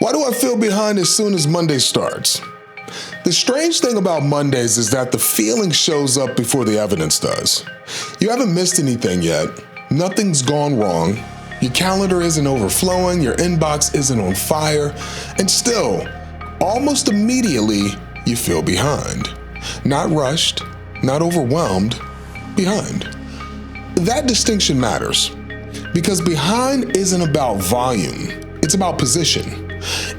Why do I feel behind as soon as Monday starts? The strange thing about Mondays is that the feeling shows up before the evidence does. You haven't missed anything yet, nothing's gone wrong, your calendar isn't overflowing, your inbox isn't on fire, and still, almost immediately, you feel behind. Not rushed, not overwhelmed, behind. That distinction matters, because behind isn't about volume, it's about position.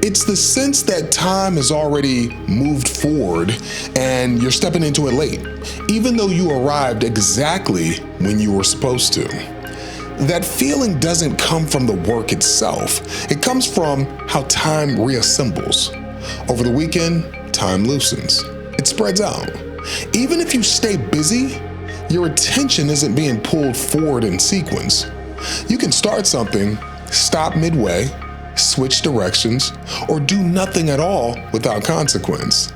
It's the sense that time has already moved forward and you're stepping into it late, even though you arrived exactly when you were supposed to. That feeling doesn't come from the work itself. It comes from how time reassembles. Over the weekend, time loosens. It spreads out. Even if you stay busy, your attention isn't being pulled forward in sequence. You can start something, stop midway, switch directions, or do nothing at all without consequence.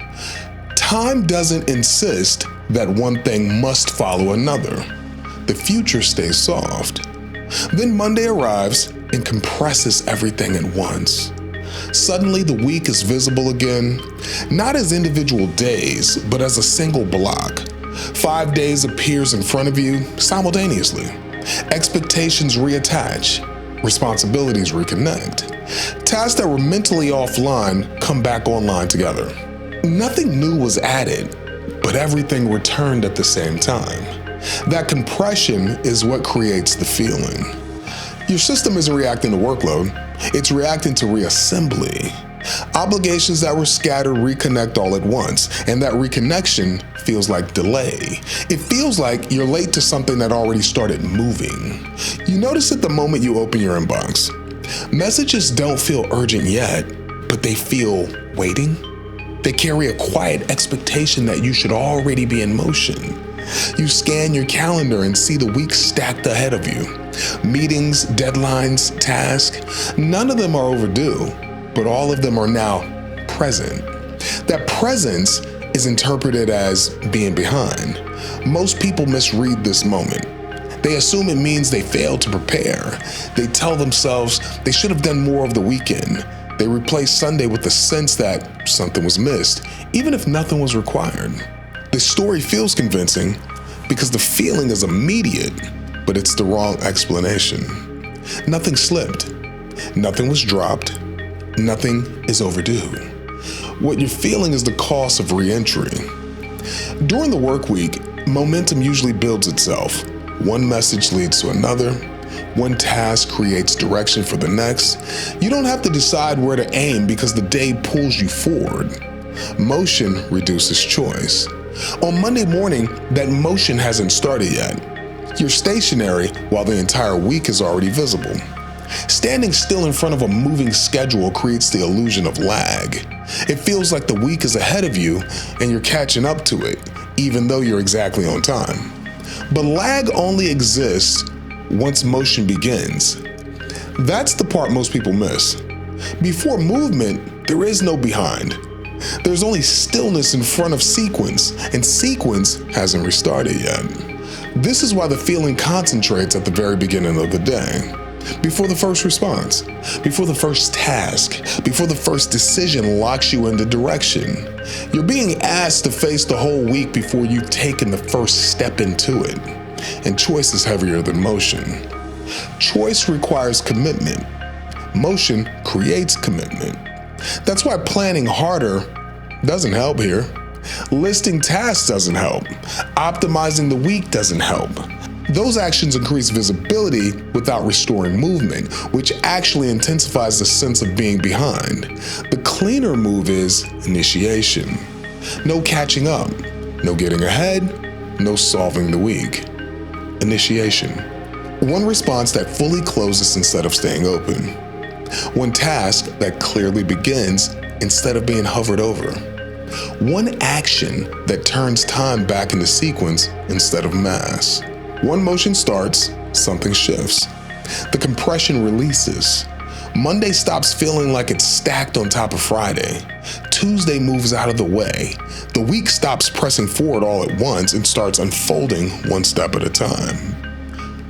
Time doesn't insist that one thing must follow another. The future stays soft. Then Monday arrives and compresses everything at once. Suddenly the week is visible again, not as individual days, but as a single block. 5 days appears in front of you simultaneously. Expectations reattach. Responsibilities reconnect. Tasks that were mentally offline come back online together. Nothing new was added, but everything returned at the same time. That compression is what creates the feeling. Your system isn't reacting to workload, it's reacting to reassembly. Obligations that were scattered reconnect all at once, and that reconnection feels like delay. It feels like you're late to something that already started moving. You notice it the moment you open your inbox. Messages don't feel urgent yet, but they feel waiting. They carry a quiet expectation that you should already be in motion. You scan your calendar and see the week stacked ahead of you. Meetings, deadlines, tasks, none of them are overdue, but all of them are now present. That presence is interpreted as being behind. Most people misread this moment. They assume it means they failed to prepare. They tell themselves they should have done more of the weekend. They replace Sunday with the sense that something was missed, even if nothing was required. The story feels convincing because the feeling is immediate, but it's the wrong explanation. Nothing slipped. Nothing was dropped. Nothing is overdue. What you're feeling is the cost of re-entry. During the work week, momentum usually builds itself. One message leads to another. One task creates direction for the next. You don't have to decide where to aim because the day pulls you forward. Motion reduces choice. On Monday morning, that motion hasn't started yet. You're stationary while the entire week is already visible. Standing still in front of a moving schedule creates the illusion of lag. It feels like the week is ahead of you and you're catching up to it, even though you're exactly on time. But lag only exists once motion begins. That's the part most people miss. Before movement, there is no behind. There's only stillness in front of sequence, and sequence hasn't restarted yet. This is why the feeling concentrates at the very beginning of the day. Before the first response, before the first task, before the first decision locks you into direction. You're being asked to face the whole week before you've taken the first step into it. And choice is heavier than motion. Choice requires commitment. Motion creates commitment. That's why planning harder doesn't help here. Listing tasks doesn't help. Optimizing the week doesn't help. Those actions increase visibility without restoring movement, which actually intensifies the sense of being behind. The cleaner move is initiation. No catching up, no getting ahead, no solving the week. Initiation. One response that fully closes instead of staying open. One task that clearly begins instead of being hovered over. One action that turns time back into sequence instead of mass. One motion starts, something shifts. The compression releases. Monday stops feeling like it's stacked on top of Friday. Tuesday moves out of the way. The week stops pressing forward all at once and starts unfolding one step at a time.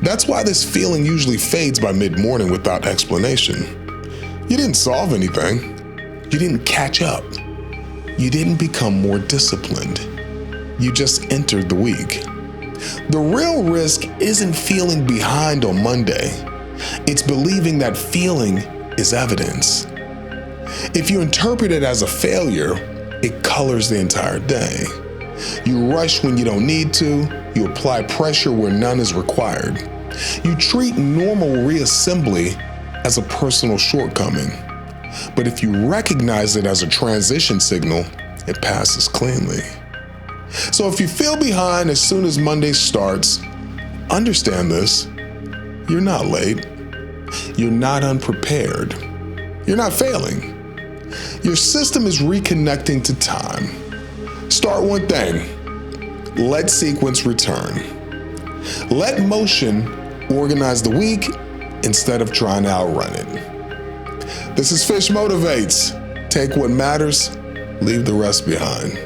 That's why this feeling usually fades by mid-morning without explanation. You didn't solve anything. You didn't catch up. You didn't become more disciplined. You just entered the week. The real risk isn't feeling behind on Monday. It's believing that feeling is evidence. If you interpret it as a failure, it colors the entire day. You rush when you don't need to. You apply pressure where none is required. You treat normal reassembly as a personal shortcoming. But if you recognize it as a transition signal, it passes cleanly. So if you feel behind as soon as Monday starts, understand this. You're not late. You're not unprepared. You're not failing. Your system is reconnecting to time. Start one thing. Let sequence return. Let motion organize the week instead of trying to outrun it. This is Fish Motivates. Take what matters, leave the rest behind.